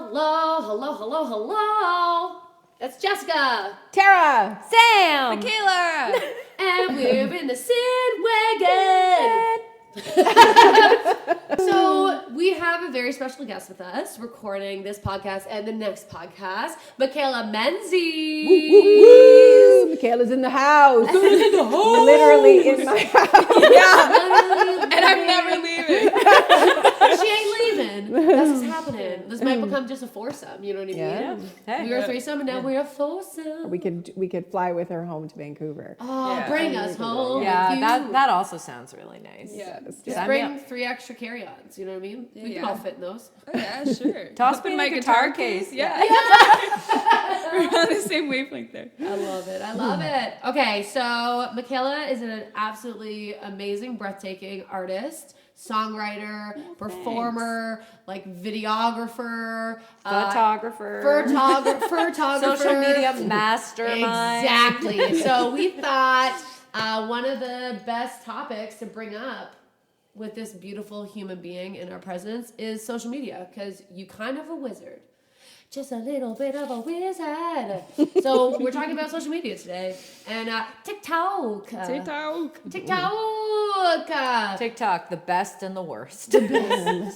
Hello. That's Jessica. Tara. Sam. Michaela. And we're in the Syn Wagon. So we have a very special guest with us recording this podcast and the next podcast, Michaela Menzies. Woo, woo, woo. Michaela's in the house. Literally in my house. Yeah. And I'm never leaving. She ain't leaving. That's what's happening. This might become just a foursome. You know what I mean? Yeah. Hey. We were a threesome and now we're a foursome. We could fly with her home to Vancouver. Oh, Yeah. bring us home. Yeah, with you. that also sounds really nice. Yeah. Just Sign me bring up. 3 extra carry-ons. You know what I mean? We can Yeah. all fit in those. Oh, yeah, sure. Toss me Open in my a guitar case. Yeah. We're on the same wavelength there. I love it. I love it. Okay, so Michaela is an absolutely amazing, breathtaking artist, songwriter, performer, like videographer, Photographer. photographer, Social media mastermind. Exactly. So we thought one of the best topics to bring up with this beautiful human being in our presence is social media, because you kind of a wizard. Just a little bit of a wizard. So we're talking about social media today. And TikTok. TikTok, the best and the worst. Anyway,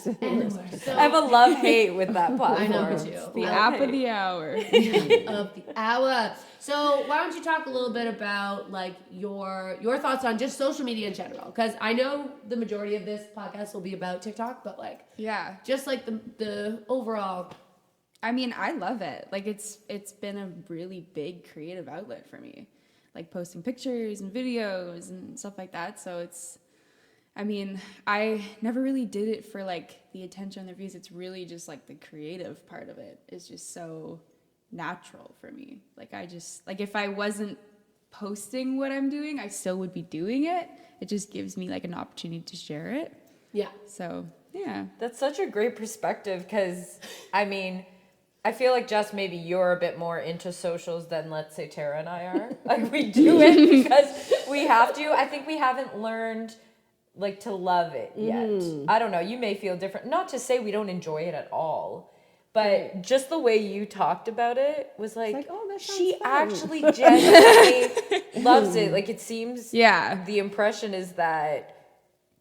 so I have a love-hate with that platform. I know, me too. The app of the hour. of the hour. So why don't you talk a little bit about like your thoughts on just social media in general? Because I know the majority of this podcast will be about TikTok, but like Yeah. just like the overall. I mean, I love it. Like it's been a really big creative outlet for me. Like posting pictures and videos and stuff like that. So I never really did it for like the attention, the views. It's really just like the creative part of it is just so natural for me. Like if I wasn't posting what I'm doing, I still would be doing it. It just gives me like an opportunity to share it. Yeah. So yeah. That's such a great perspective because, I mean, I feel like just maybe you're a bit more into socials than, let's say, Tara and I are. Like, we do it because we have to. I think we haven't learned, like, to love it yet. I don't know. You may feel different. Not to say we don't enjoy it at all. But just the way you talked about it was like oh, that sounds she fun. actually genuinely loves it. Like, it seems Yeah. the impression is that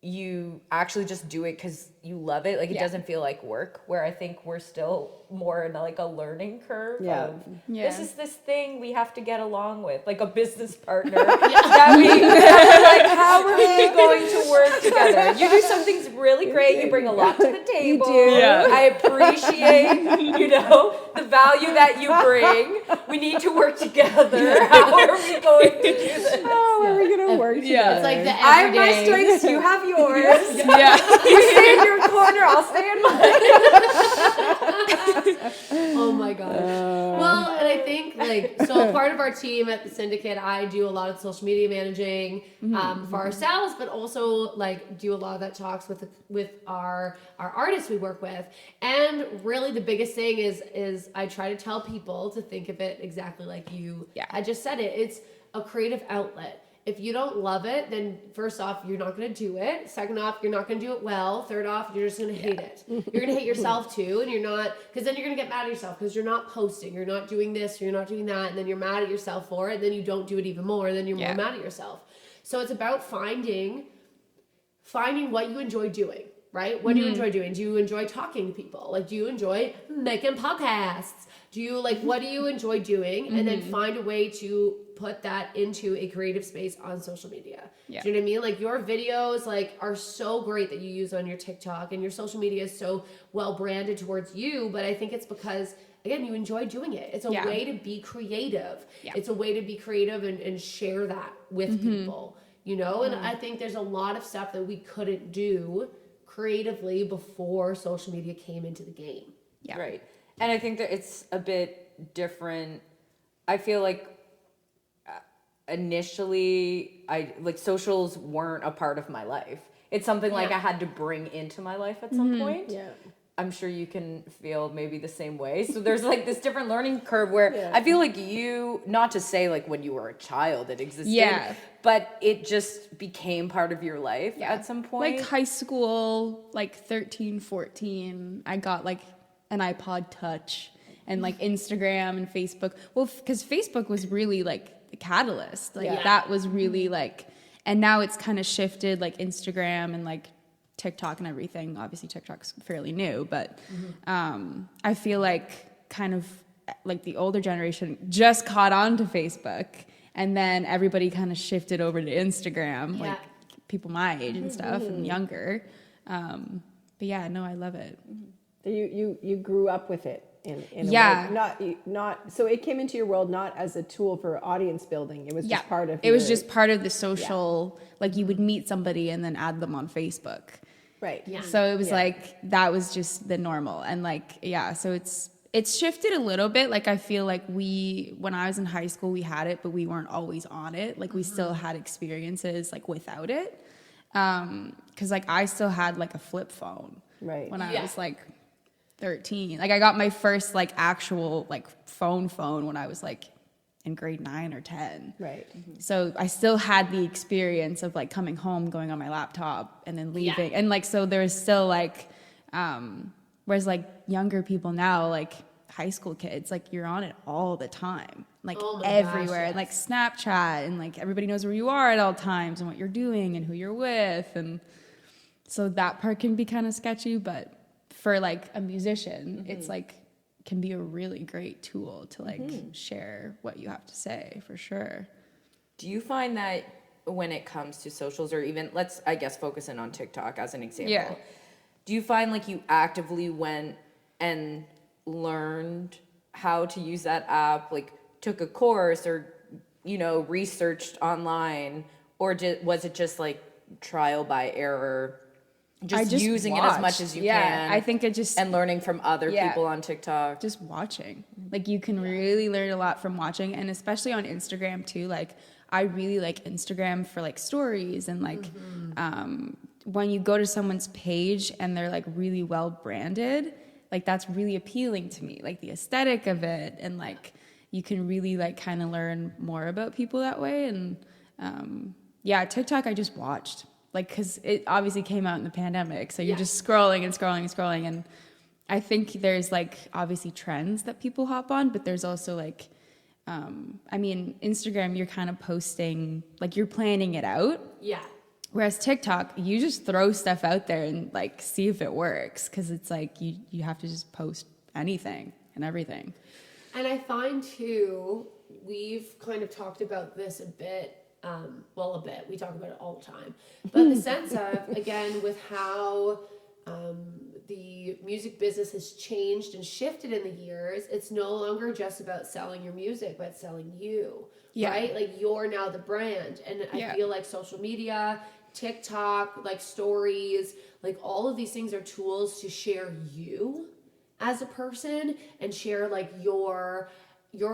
you actually just do it because you love it. Like, it doesn't feel like work, where I think we're still more in like a learning curve of this is this thing we have to get along with, like a business partner. That we like, how are we going to work together? You do some things really great. You bring a lot to the table. You do. Yeah. I appreciate, the value that you bring. We need to work together. How are we going to do this? How are we gonna work together? It's like the I have my everyday. strengths, you have yours. Yeah. You stay in your corner, I'll stay in mine. Oh my gosh. Well, and I think like so part of our team at the syndicate, I do a lot of social media managing for ourselves, but also like do a lot of that talks with our artists we work with. And really the biggest thing is I try to tell people to think of it exactly like you. Yeah. I just said it. It's a creative outlet. If you don't love it, then first off, you're not going to do it. Second off, you're not going to do it well. Third off, you're just going to hate it. You're going to hate yourself too. And you're not, because then you're going to get mad at yourself because you're not posting. You're not doing this. You're not doing that. And then you're mad at yourself for it. And then you don't do it even more. And then you're more mad at yourself. So it's about finding what you enjoy doing, right? What do you enjoy doing? Do you enjoy talking to people? Like, do you enjoy making podcasts? Do you what do you enjoy doing? And then find a way to put that into a creative space on social media. Yeah. Do you know what I mean? Like your videos are so great that you use on your TikTok, and your social media is so well branded towards you. But I think it's because, again, you enjoy doing it. It's a way to be creative. Yeah. It's a way to be creative and share that with people, and I think there's a lot of stuff that we couldn't do creatively before social media came into the game. Yeah. Right. And I think that it's a bit different. I feel like initially socials weren't a part of my life. It's something like I had to bring into my life at some point. Yeah. I'm sure you can feel maybe the same way. So there's like this different learning curve where I feel like you, not to say like when you were a child it existed, but it just became part of your life at some point. Like high school, like 13, 14, I got like an iPod Touch and like Instagram and Facebook. Well, because Facebook was really like the catalyst. Like that was really like, and now it's kind of shifted, like Instagram and like TikTok and everything. Obviously TikTok's fairly new, but I feel like kind of like the older generation just caught on to Facebook, and then everybody kind of shifted over to Instagram, like people my age and stuff and younger. But yeah, no, I love it. You grew up with it in a way. Not so it came into your world not as a tool for audience building. It was just part of was just part of the social, like you would meet somebody and then add them on Facebook. Right. Yeah. So it was like that was just the normal, and like so it's shifted a little bit. Like I feel like when I was in high school we had it, but we weren't always on it. Like we still had experiences like without it. Cause like I still had like a flip phone when I was like 13. Like I got my first like actual like phone when I was like in grade 9 or 10. Right. So I still had the experience of like coming home, going on my laptop and then leaving. And like, so there's still like, whereas like younger people now, like high school kids, like you're on it all the time, like everywhere, and like Snapchat, and like everybody knows where you are at all times and what you're doing and who you're with. And so that part can be kind of sketchy, but for like a musician, it's like can be a really great tool to like share what you have to say, for sure. Do you find that when it comes to socials, or even let's, I guess, focus in on TikTok as an example, do you find like you actively went and learned how to use that app, like took a course or, you know, researched online, or was it just like trial by error? Just using it as much as you can. I think it just... And learning from other people on TikTok. Just watching. Like, you can really learn a lot from watching. And especially on Instagram, too. Like, I really like Instagram for, like, stories. And, like, when you go to someone's page and they're, like, really well branded, like, that's really appealing to me. Like, the aesthetic of it. And, like, you can really, like, kind of learn more about people that way. And, TikTok I just watched. Like, because it obviously came out in the pandemic, so you're just scrolling and scrolling and scrolling. And I think there's, like, obviously trends that people hop on, but there's also, like, I mean, Instagram, you're kind of posting, like, you're planning it out. Yeah. Whereas TikTok, you just throw stuff out there and, like, see if it works, because it's, like, you have to just post anything and everything. And I find, too, we've kind of talked about this a bit. A bit. We talk about it all the time. But the sense of, again, with how the music business has changed and shifted in the years, it's no longer just about selling your music, but selling you, right? Like, you're now the brand. And I feel like social media, TikTok, like stories, like all of these things are tools to share you as a person and share, like, your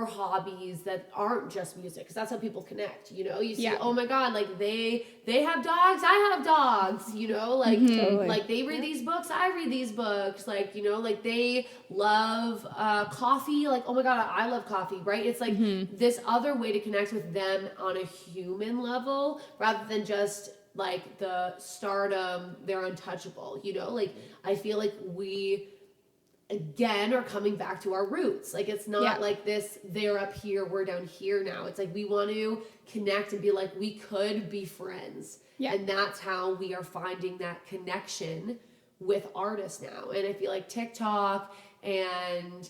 hobbies that aren't just music, because that's how people connect, you know. You see, oh my god, like they have dogs, I have dogs, you know, like like they read these books, I read these books, like, you know, like they love coffee, like, oh my god, I love coffee, right? It's like this other way to connect with them on a human level, rather than just like the stardom, they're untouchable, you know. Like, I feel like we again are coming back to our roots. Like, it's not like this, they're up here, we're down here now. It's like we want to connect and be like, we could be friends. And that's how we are finding that connection with artists now. And I feel like TikTok and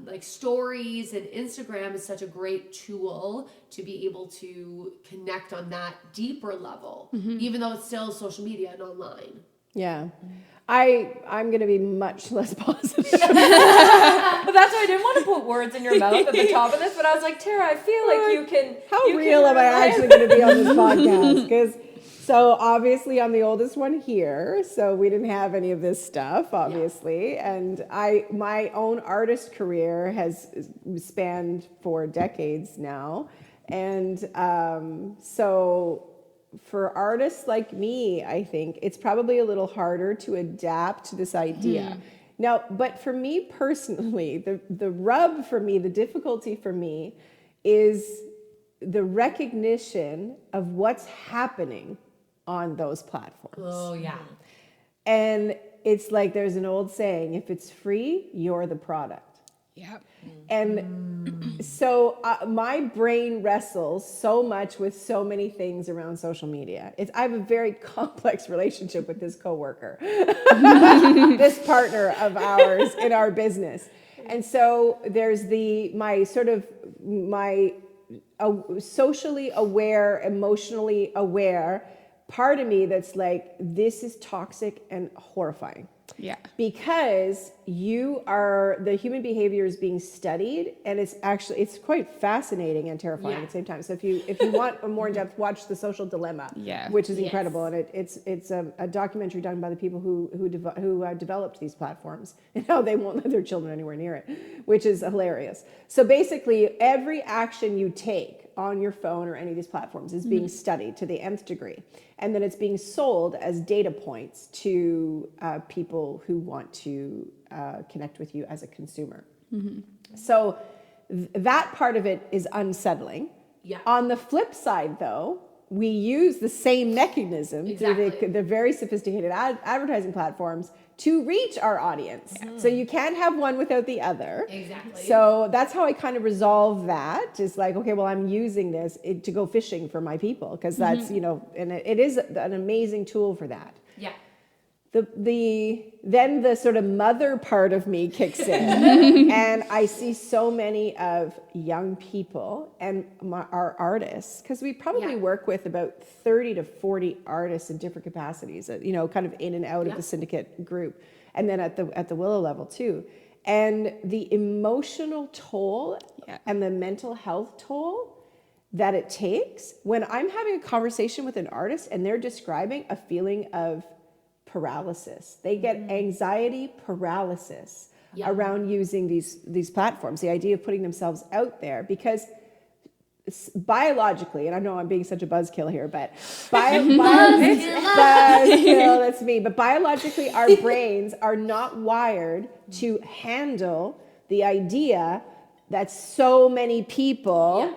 like stories and Instagram is such a great tool to be able to connect on that deeper level, even though it's still social media and online. Yeah. I'm going to be much less positive. But that's why I didn't want to put words in your mouth at the top of this, but I was like, Tara, I feel like you can... How real am I actually going to be on this podcast? Because, so obviously I'm the oldest one here, so we didn't have any of this stuff, obviously. And my own artist career has spanned for decades now. And so... for artists like me, I think it's probably a little harder to adapt to this idea. Now, but for me personally, the rub for me, the difficulty for me is the recognition of what's happening on those platforms. Oh, yeah. And it's like there's an old saying, if it's free, you're the product. Yep. And so my brain wrestles so much with so many things around social media. I have a very complex relationship with this coworker, this partner of ours in our business. And so there's my socially aware, emotionally aware part of me that's like, this is toxic and horrifying. Yeah. Because the human behavior is being studied, and it's quite fascinating and terrifying at the same time. So if you want a more in-depth, watch The Social Dilemma, which is incredible. And it's a documentary done by the people who developed these platforms and how they won't let their children anywhere near it, which is hilarious. So basically every action you take on your phone or any of these platforms is being studied to the nth degree. And then it's being sold as data points to people who want to connect with you as a consumer. So that part of it is unsettling. Yeah. On the flip side, though, we use the same mechanism through the very sophisticated advertising platforms to reach our audience. So you can't have one without the other. Exactly. So that's how I kind of resolve that. Is like, okay, well, I'm using this to go fishing for my people, because that's, and it is an amazing tool for that. Yeah. Then the sort of mother part of me kicks in, and I see so many of young people and our artists, because we probably work with about 30 to 40 artists in different capacities, kind of in and out of the syndicate group, and then at the Willow level too. And the emotional toll and the mental health toll that it takes when I'm having a conversation with an artist and they're describing a feeling of paralysis. They get anxiety paralysis around using these platforms, the idea of putting themselves out there, because biologically, and I know I'm being such a buzzkill here, but buzzkill, that's me. But biologically, our brains are not wired to handle the idea that so many people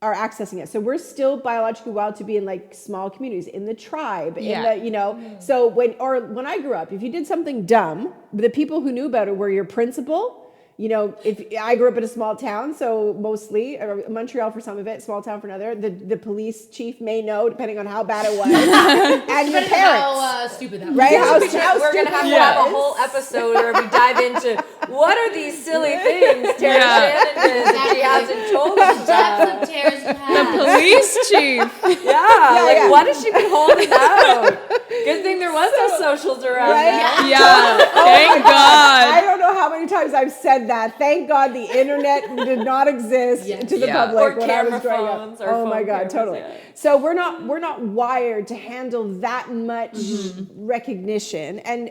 are accessing it. So we're still biologically wild to be in like small communities, in the tribe, in the, so when I grew up, if you did something dumb, the people who knew about it were your principal. If I grew up in a small town, so mostly Montreal for some of it, small town for another, the police chief may know, depending on how bad it was, and your parents. How stupid that was. Right? We're going to have a whole episode where we dive into what are these silly things Tara Shannon did. She hasn't told us about. The police chief. Yeah, what has she been holding out? Good thing there was no socials around. Right? Yeah. Thank God. I don't know how many times I've said that. Thank God the internet did not exist to the public or when I was camera growing phones up. or Oh my phone God, cameras, totally. So we're not wired to handle that much recognition, and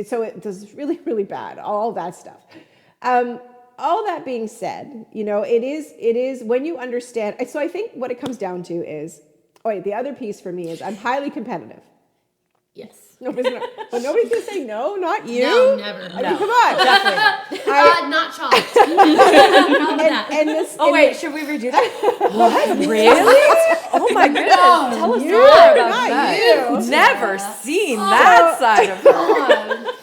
so it's really, really bad. All that stuff. All that being said, it is when you understand. So I think what it comes down to is, the other piece for me is I'm highly competitive. Yes. Nobody's gonna say no, not you. No, never. I mean, come on. Definitely. Not chopped. Should we redo that? What? Really? Oh my goodness. Tell us more about that. You. Never seen that side of her.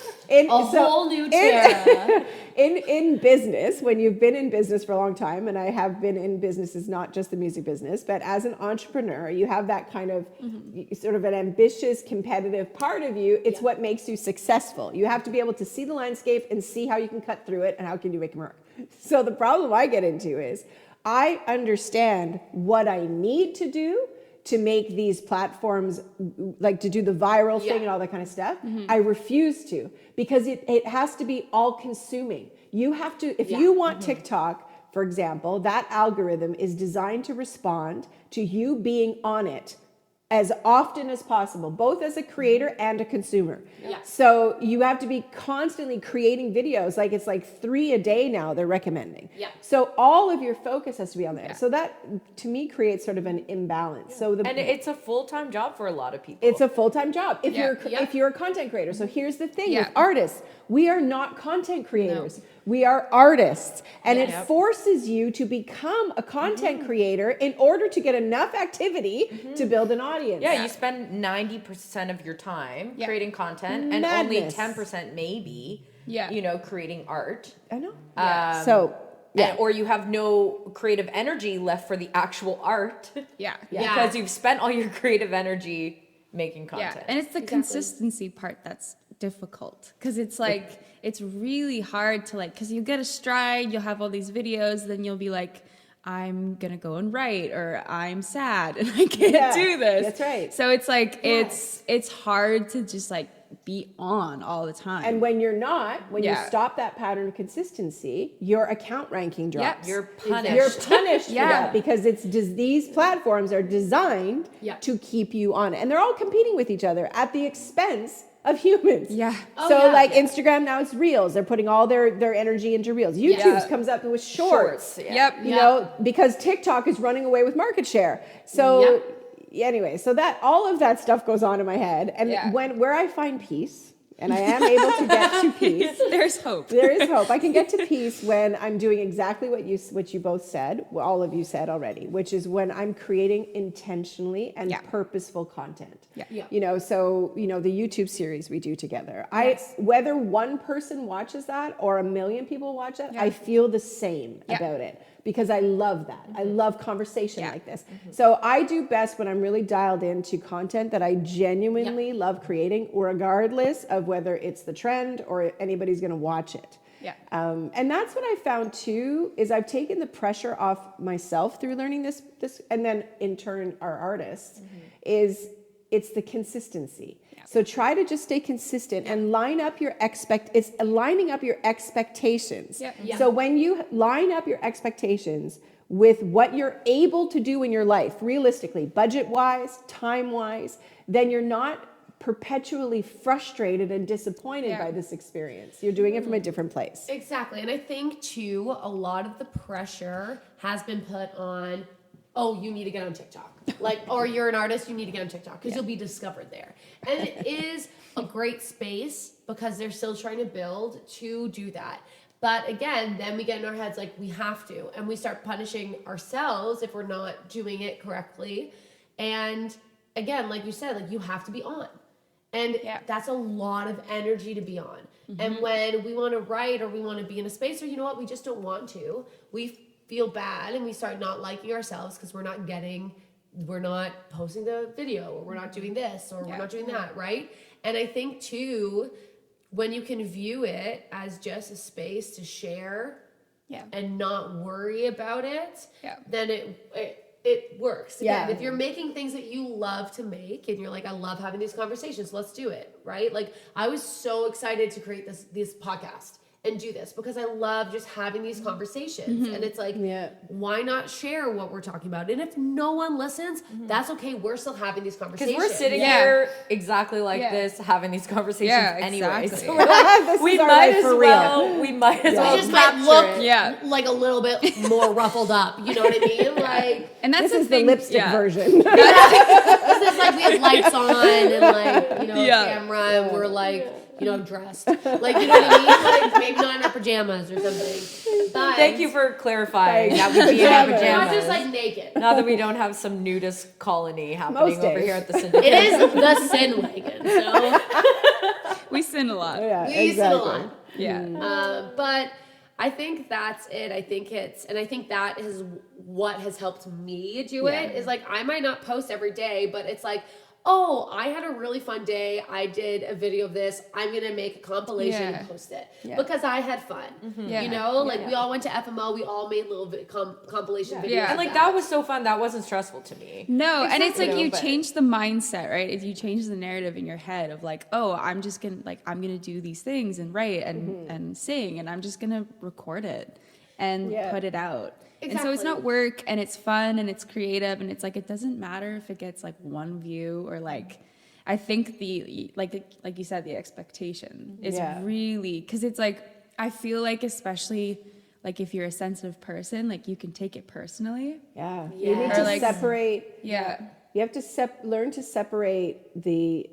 Whole new Tara. In business, when you've been in business for a long time, and I have been in businesses, not just the music business, but as an entrepreneur, you have that kind of sort of an ambitious, competitive part of you. It's what makes you successful. You have to be able to see the landscape and see how you can cut through it and how can you make it work. So the problem I get into is I understand what I need to do to make these platforms, like to do the viral thing and all that kind of stuff. I refuse to, because it has to be all consuming. You have to, if you want TikTok, for example, that algorithm is designed to respond to you being on it as often as possible, both as a creator and a consumer. Yeah. So you have to be constantly creating videos. Like it's like 3 a day now they're recommending. Yeah. So all of your focus has to be on there. Yeah. So that to me creates sort of an imbalance. Yeah. So and it's a full-time job for a lot of people. It's a full-time job if you're a content creator. So here's the thing with artists. We are not content creators. We are artists. And it Yep. forces you to become a content creator in order to get enough activity to build an audience. Yeah, you spend 90% of your time creating content and only Madness. 10% maybe, Yeah. you know, creating art. I know. So, yeah. or you have no creative energy left for the actual art Yeah. because you've spent all your creative energy making content. Yeah, and it's the consistency part that's difficult because it's like it's really hard to like because you get a stride, you'll have all these videos, then you'll be like, I'm gonna go and write, or I'm sad and I can't do this. That's right. So it's like it's hard to just like be on all the time. And when you're not, when you Yeah. stop that pattern of consistency, your account ranking drops. You're punished. You're punished for Yeah. that because these platforms are designed Yeah. to keep you on it. And they're all competing with each other at the expense of humans. Yeah. So yeah. like Instagram now it's reels. They're putting all their energy into reels. YouTube comes up with shorts. Yep. You know, because TikTok is running away with market share. So anyway, so that all of that stuff goes on in my head. And where I find peace, and I am able to get to peace. There's hope. There is hope. I can get to peace when I'm doing exactly what you both said, what all of you said already, which is when I'm creating intentionally and purposeful content. Yeah. You know, so you know the YouTube series we do together. Whether one person watches that or 1 million people watch that, I feel the same about it. Because I love that. I love conversation like this. So I do best when I'm really dialed into content that I genuinely love creating, regardless of whether it's the trend or anybody's going to watch it. Yeah. And that's what I found too, is I've taken the pressure off myself through learning this, and then in turn our artists, it's the consistency. So try to just stay consistent and line up your it's lining up your expectations. Yeah. So when you line up your expectations with what you're able to do in your life, realistically, budget-wise, time-wise, then you're not perpetually frustrated and disappointed by this experience. You're doing it from a different place. Exactly. And I think too, a lot of the pressure has been put on, oh, you need to get on TikTok. Like, or you're an artist, you need to get on TikTok because you'll be discovered there. And it is a great space because they're still trying to build to do that. But again, then we get in our heads like we have to, and we start punishing ourselves if we're not doing it correctly. And again, like you said, like you have to be on. And that's a lot of energy to be on. And when we want to write or we want to be in a space or you know what, we just don't want to, we feel bad and we start not liking ourselves because we're not posting the video or we're not doing this or we're not doing that, right? And I think too, when you can view it as just a space to share and not worry about it, then it works. Again, if you're making things that you love to make and you're like, I love having these conversations, let's do it, right? Like I was so excited to create this podcast and do this because I love just having these conversations. And it's like, why not share what we're talking about? And if no one listens, that's okay. We're still having these conversations. Because we're sitting here exactly like this, having these conversations anyway. Exactly. So we're like, This we is our might life as for well. real. We might as We well just might capture look it. like a little bit more ruffled up. You know what I mean? Like, And that's This is the thing, lipstick version. this is like we have lights on and like, you know, a camera and we're like, you know, dressed. Like, you know what I mean? Like, maybe not in our pajamas or something. But Thank you for clarifying that we'd be in Pajamas. our we're pajamas. not just like naked. Now that we don't have some nudist colony happening Most over days. here at the syndicate. It is the Syn Wagon, so we sin a lot. Yeah, we use it a lot. Yeah. But I think that's it. I think that is what has helped me do it. Is like I might not post every day, but it's like, oh, I had a really fun day. I did a video of this. I'm going to make a compilation and post it because I had fun. You know, like we all went to FMO. We all made little compilation videos. Yeah. And like that was so fun. That wasn't stressful to me. No, and it's like Exactly. you But- change the mindset, right? If you change the narrative in your head of like, oh, I'm gonna do these things and write and sing, and I'm just gonna record it and put it out. And so it's Exactly. not work, and it's fun, and it's creative, and it's like it doesn't matter if it gets like one view or like. I think the like you said, the expectation is really because it's like I feel like especially. Like if you're a sensitive person, like you can take it personally. You need Or to like- separate. Yeah. You have to learn to separate the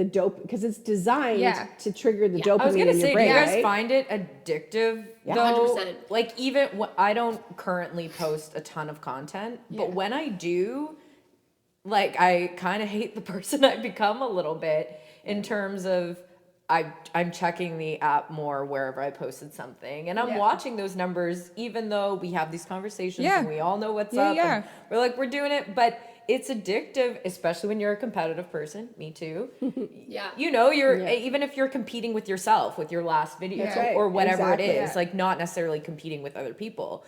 dope, because it's designed to trigger the dopamine I was gonna in your say, brain. do you guys right? find it addictive Yeah. though? 100%. Like even I don't currently post a ton of content, but when I do, like I kind of hate the person I've become a little bit in terms of I'm checking the app more wherever I posted something, and I'm watching those numbers, even though we have these conversations and we all know what's up, and we're doing it, but it's addictive, especially when you're a competitive person. Me too. You know, you're even if you're competing with yourself with your last video or whatever it is, like not necessarily competing with other people.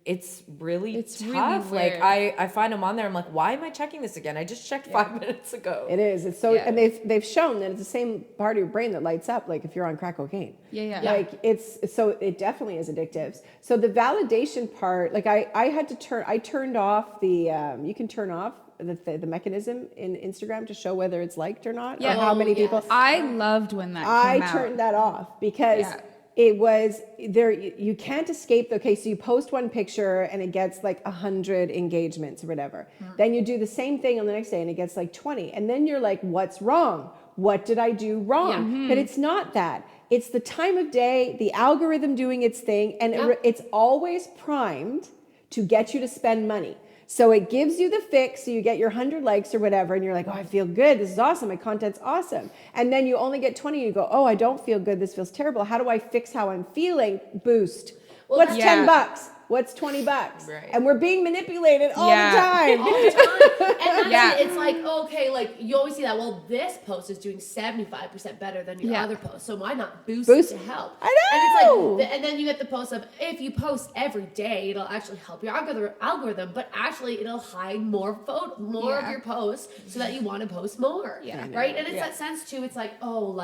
It's really tough. weird. Like I find them on there. I'm like, why am I checking this again? I just checked 5 minutes ago. It is. It's so, and they've shown that it's the same part of your brain that lights up, like if you're on crack cocaine. Like it definitely is addictive. So the validation part, like I turned off the, you can turn off the mechanism in Instagram to show whether it's liked or not, or how many people. I loved when that came out. I turned that off because it was there. You can't escape. Okay, so you post one picture and it gets like 100 engagements or whatever. Then you do the same thing on the next day and it gets like 20. And then you're like, what's wrong? What did I do wrong? But it's not that. It's the time of day, the algorithm doing its thing, and it's always primed to get you to spend money. So it gives you the fix, so you get your 100 likes or whatever, and you're like, oh, I feel good. This is awesome. My content's awesome. And then you only get 20, and you go, oh, I don't feel good. This feels terrible. How do I fix how I'm feeling? Boost. What's $10? What's $20? Right. And we're being manipulated all the time. All the time. And that's it. It's like, okay, like you always see that, well, this post is doing 75% better than your other post. So why not boost it to help? I know. And it's like, and then you get the post of, if you post every day, it'll actually help your algorithm, but actually it'll hide more of your posts so that you want to post more. Right? And it's that sense too. It's like, oh,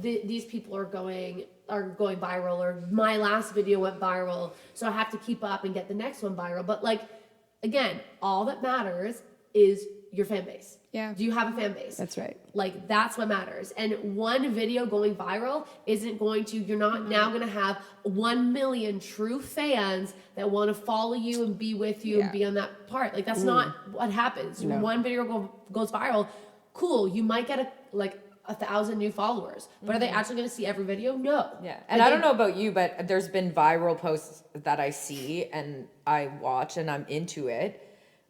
these people are going viral, or my last video went viral, so I have to keep up and get the next one viral. But like, again, all that matters is your fan base. Do you have a fan base? That's right. Like, that's what matters. And one video going viral isn't going to, you're not now going to have 1 million true fans that want to follow you and be with you and be on that part. Like, that's not what happens. No. One video goes viral, cool, you might get 1,000 new followers, but are they actually going to see every video? No. And I don't know about you, but there's been viral posts that I see and I watch and I'm into it.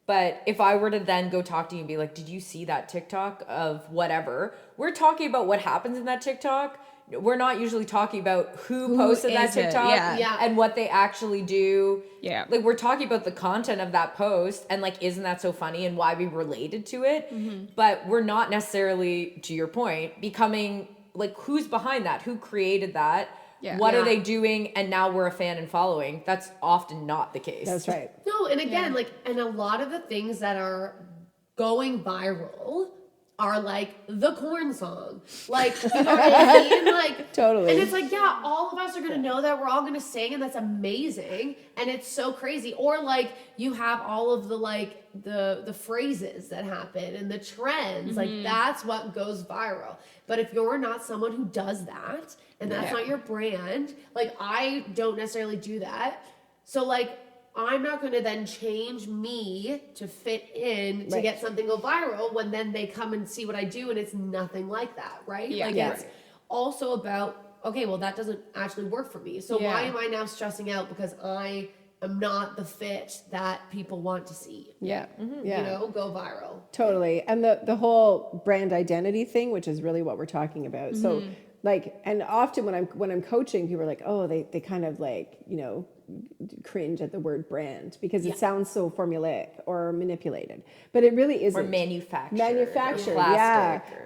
But if I were to then go talk to you and be like, did you see that TikTok of whatever? We're talking about what happens in that TikTok. We're not usually talking about who posted that TikTok and what they actually do. Like, we're talking about the content of that post and like, isn't that so funny and why we related to it? But we're not necessarily, to your point, becoming like, who's behind that? Who created that? What are they doing? And now we're a fan and following. That's often not the case. That's right. No, and again, and a lot of the things that are going viral are like the corn song. Like, you know what I mean? Like, totally. And it's like, all of us are going to know that. We're all going to sing, and that's amazing. And it's so crazy. Or like, you have all of the like the phrases that happen and the trends. Like, that's what goes viral. But if you're not someone who does that, and that's not your brand, like, I don't necessarily do that. So like, I'm not going to then change me to fit in to get something go viral when then they come and see what I do and it's nothing like that, right? It's also about, okay, well, that doesn't actually work for me. So why am I now stressing out because I am not the fit that people want to see? You know, go viral. Totally. And the whole brand identity thing, which is really what we're talking about. So like, and often when I'm coaching, people are like, oh, they kind of like, you know, cringe at the word brand because it sounds so formulaic or manipulated, but it really isn't. Or manufactured,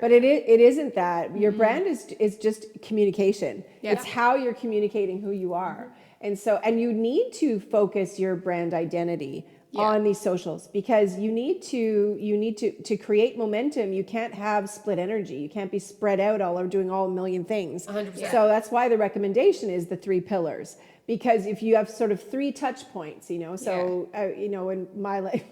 but it isn't that. Your brand is just communication. It's how you're communicating who you are. And you need to focus your brand identity on these socials because you need to create momentum. You can't have split energy. You can't be spread out all or doing all a million things. 100%. So that's why the recommendation is the 3 pillars. because if you have sort of 3 touch points, you know, so, you know, in my life,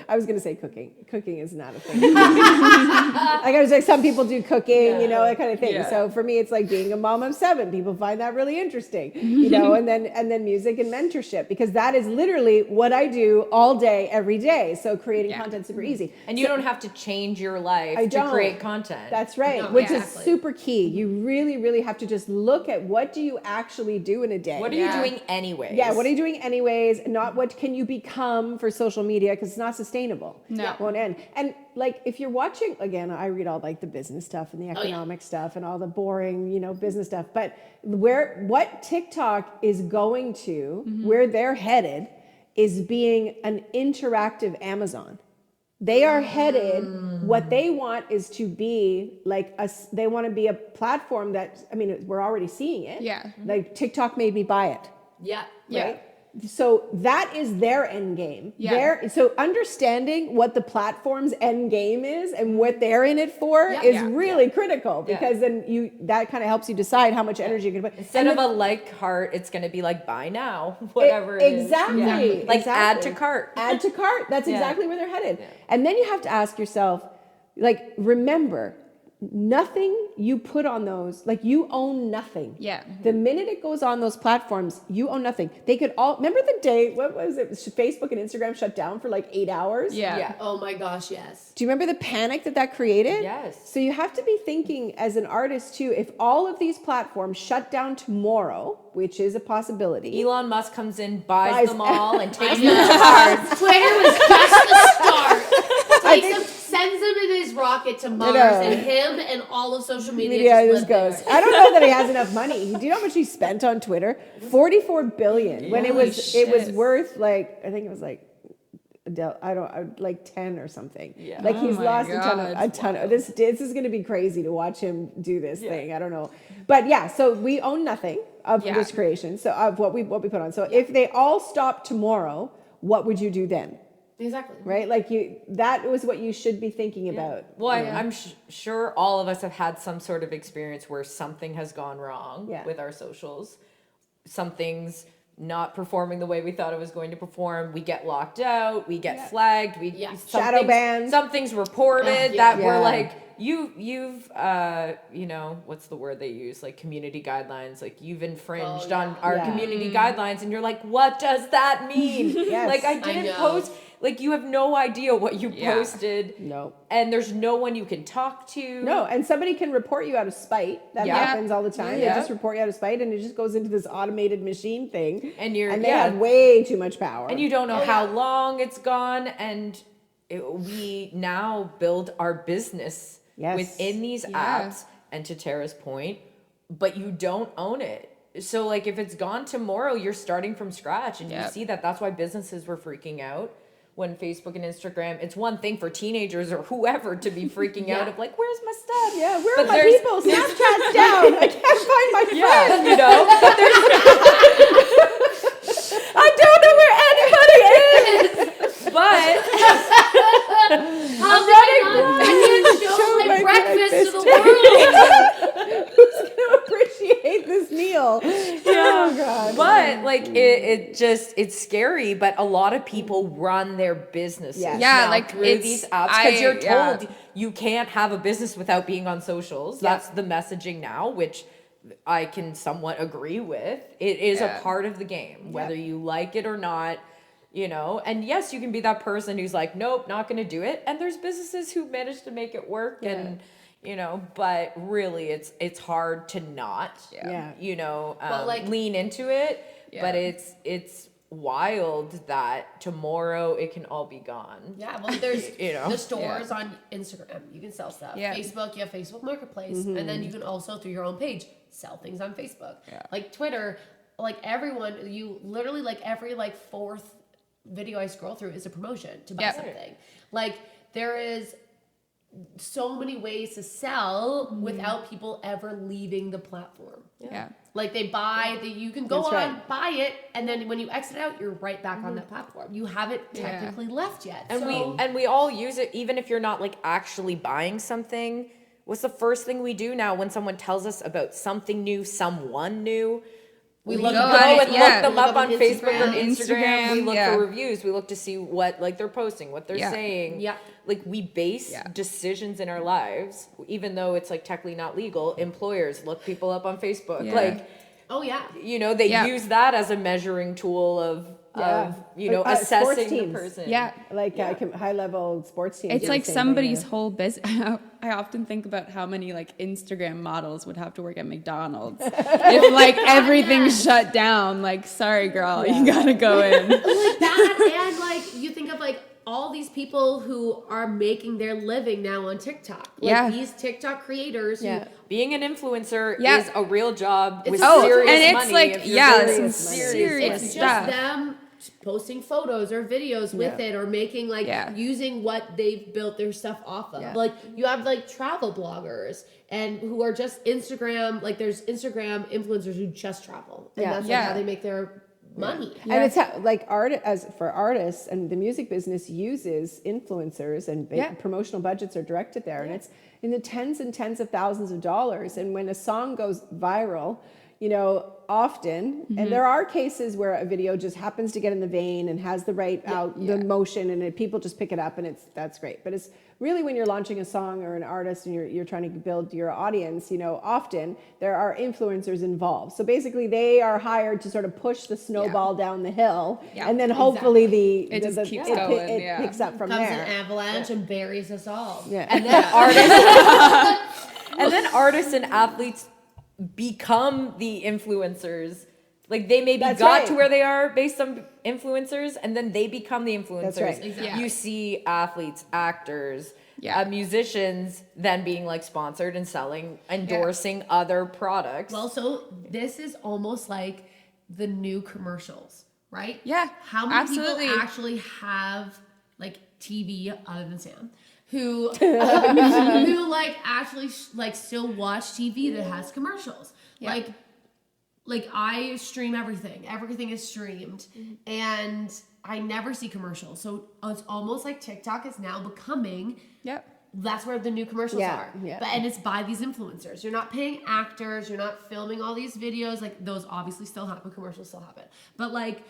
I was going to say cooking. Cooking is not a thing. Like I was like, some people do cooking, you know, that kind of thing. Yeah. So for me, it's like being a mom of 7. People find that really interesting, you know, and then music and mentorship, because that is literally what I do all day, every day. So creating content's super easy. And you don't have to change your life I to don't. create content. That's right, No, which exactly. is super key. You really, really have to just look at what do you actually do in a day. What are you doing anyways? Yeah, what are you doing anyways? Not what can you become for social media, because it's not sustainable. No. It won't end. And like if you're watching, again, I read all like the business stuff and the economic stuff and all the boring, you know, business stuff. But what TikTok is going to, where they're headed, is being an interactive Amazon. They are headed, what they want is to be like they want to be a platform that, I mean, we're already seeing it. Yeah. Like TikTok made me buy it. Yeah. Right? So that is their end game. Yeah. So understanding what the platform's end game is and what they're in it for is really critical, because then that kind of helps you decide how much energy you're going to put. Instead of a like heart, it's going to be like buy now, whatever it is. Exactly. Yeah. Like add Exactly. to cart. Add to cart. That's exactly where they're headed. And then you have to ask yourself, like, remember, nothing you put on those, like, you own nothing. Yeah. The minute it goes on those platforms, you own nothing. They could all, remember the day, what was it? Facebook and Instagram shut down for like 8 hours? Yeah. Oh my gosh, yes. Do you remember the panic that created? Yes. So you have to be thinking as an artist too, if all of these platforms shut down tomorrow, which is a possibility. Elon Musk comes in, buys Buys- them all, and takes them to Mars. Twitter was just the start. Takes him, sends him in his rocket to Mars, and him and all of social media Just live goes. there. I don't know that he has enough money. Do you know how much he spent on Twitter? 44 billion. When it was worth like, I think it was like, like 10 or something. Yeah. Like he's Oh my lost God. a ton of this is going to be crazy to watch him do this thing. I don't know. But yeah, so we own nothing of this creation. So of what we put on. So if they all stop tomorrow, what would you do then? Exactly. Right? Like that was what you should be thinking about. Well, I'm sure all of us have had some sort of experience where something has gone wrong with our socials. Something's not performing the way we thought it was going to perform. We get locked out. We get flagged. Shadow banned. Something's reported that we're like, you've you know, what's the word they use? Like community guidelines. Like you've infringed on our community guidelines, and you're like, what does that mean? Like I didn't post. Like you have no idea what you posted. No. And there's no one you can talk to. No, and somebody can report you out of spite. That happens all the time. They just report you out of spite, and it just goes into this automated machine thing. And they have way too much power. And you don't know how long it's gone. And we now build our business within these apps. And to Tara's point, but you don't own it. So like if it's gone tomorrow, you're starting from scratch, and you see that's why businesses were freaking out. When Facebook and Instagram, it's one thing for teenagers or whoever to be freaking out of like, where's my stuff? Yeah, where are my people? Snapchat's down. I can't find my friends. You know, but I don't know where anybody is. But I'm running. I can't show my breakfast to the world. Who's gonna appreciate this meal? Oh God. But like it's scary. But a lot of people run their businesses now like through these apps because you're told you can't have a business without being on socials. That's the messaging now, which I can somewhat agree with. It is a part of the game, whether you like it or not. You know, and yes, you can be that person who's like, nope, not going to do it. And there's businesses who manage to make it work, and you know, but really, it's hard to not, you know, lean into it. But it's wild that tomorrow it can all be gone. Yeah, well, there's the stores on Instagram. You can sell stuff. Yeah. Facebook, you have Facebook Marketplace, and then you can also through your own page sell things on Facebook. Like Twitter, like everyone, you literally like every like fourth video I scroll through is a promotion to buy something. Like there is so many ways to sell without people ever leaving the platform. Like they buy you can go buy it, and then when you exit out, you're right back on that platform. You haven't technically left yet. And we all use it, even if you're not like actually buying something. What's the first thing we do now when someone tells us about something new, someone new? We we look go at and yeah. look them up on Facebook or Instagram. Instagram. We look Yeah. for reviews. We look to see what like they're posting, what they're Yeah. saying. Yeah. Like we base Yeah. decisions in our lives, even though it's like technically not legal. Employers look people up on Facebook. Yeah. Like, Oh yeah. you know, they Yeah. use that as a measuring tool of you know, Sports assessing the teams. person. Yeah. Like high-level sports teams. It's do the like same thing, somebody's yeah. whole business. I often think about how many like Instagram models would have to work at McDonald's if like everything's shut down. Like, sorry, girl, you gotta go in. Like that, and like you think of like all these people who are making their living now on TikTok. Like Yeah. these TikTok creators who Yeah. Being an influencer Yeah. is a real job It's with a- serious and it's money. like, if you're yeah, doing some serious serious money. it's stuff. just them posting photos or videos with Yeah. it, or making like Yeah. using what they've built their stuff off of. Yeah. Like you have like travel bloggers and who are just Instagram, like there's Instagram influencers who just travel, and Yeah. that's like Yeah. how they make their money. Yeah. And it's how, like for artists, and the music business uses influencers, and Yeah. promotional budgets are directed there, and it's in the tens and tens of thousands of dollars. And when a song goes viral, you know, often, and there are cases where a video just happens to get in the vein and has the right the motion, and people just pick it up, and that's great. But it's really when you're launching a song or an artist and you're trying to build your audience, you know, often there are influencers involved. So basically they are hired to sort of push the snowball down the hill, Yeah. and then hopefully It just keeps it going, yeah. picks up from Comes there. an avalanche and buries us all. Yeah. And then artists and athletes become the influencers. Like they maybe That's got right. to where they are based on influencers, and then they become the influencers. That's right. Exactly. You see athletes, actors, Yeah. musicians then being like sponsored and selling, endorsing other products. Well, so this is almost like the new commercials, right? Yeah, How many absolutely. people actually have like TV other than Sam, who who like actually like still watch TV that has commercials? Yeah. Like I stream everything. Everything is streamed, and I never see commercials. So it's almost like TikTok is now becoming. Yep. That's where the new commercials Yeah, are. yeah. But and it's by these influencers. You're not paying actors, you're not filming all these videos. Like those obviously still happen, commercials still happen. But like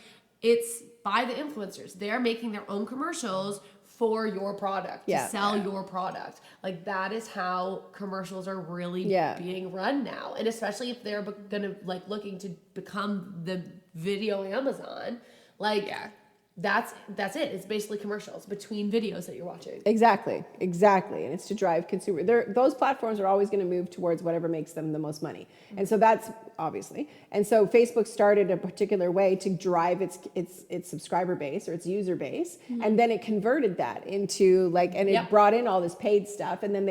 it's by the influencers. They're making their own commercials for your product, Yeah. to sell your product. Like that is how commercials are really Yeah. being run now. And especially if they're gonna like looking to become the video Amazon, like Yeah. that's it. It's basically commercials between videos that you're watching. Exactly. And it's to drive consumer. Those platforms are always going to move towards whatever makes them the most money, and so that's obviously. And so Facebook started a particular way to drive its subscriber base or its user base, and then it converted that into like, and it Yep. brought in all this paid stuff, and then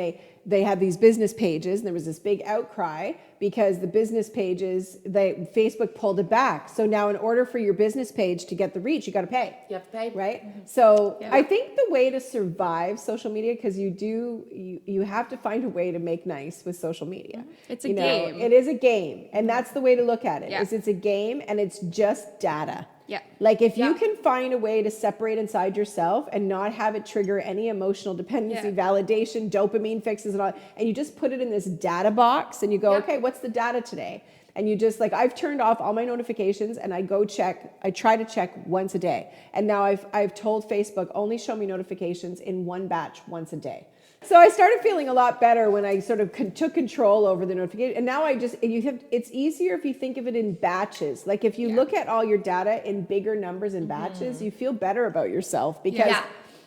they had these business pages, and there was this big outcry because the business pages, Facebook pulled it back. So now in order for your business page to get the reach, you got to pay. You have to pay. Right? So Yeah. I think the way to survive social media, because you have to find a way to make nice with social media. It's a You know, game. It is a game. And that's the way to look at it. Yeah. Is it's a game, and it's just data. Yeah. Like if you Yeah. can find a way to separate inside yourself and not have it trigger any emotional dependency, Yeah. validation, dopamine fixes and all, and you just put it in this data box and you go, Yeah. okay, what's the data today? And you just like, I've turned off all my notifications and I try to check once a day. And now I've told Facebook only show me notifications in one batch once a day. So I started feeling a lot better when I sort of took control over the notification. And now it's easier if you think of it in batches. Like if you look at all your data in bigger numbers and batches, you feel better about yourself because Yeah.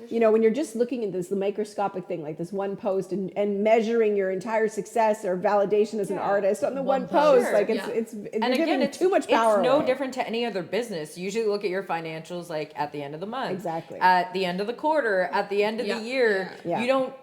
you know, when you're just looking at this, the microscopic thing, like this one post and measuring your entire success or validation as an artist on the one post, Sure, like yeah. it's and you're again, giving it's too much power It's no away. different to any other business. You usually look at your financials like at the end of the month, Exactly. at the end of the quarter, at the end of Yeah. the year. Yeah. You don't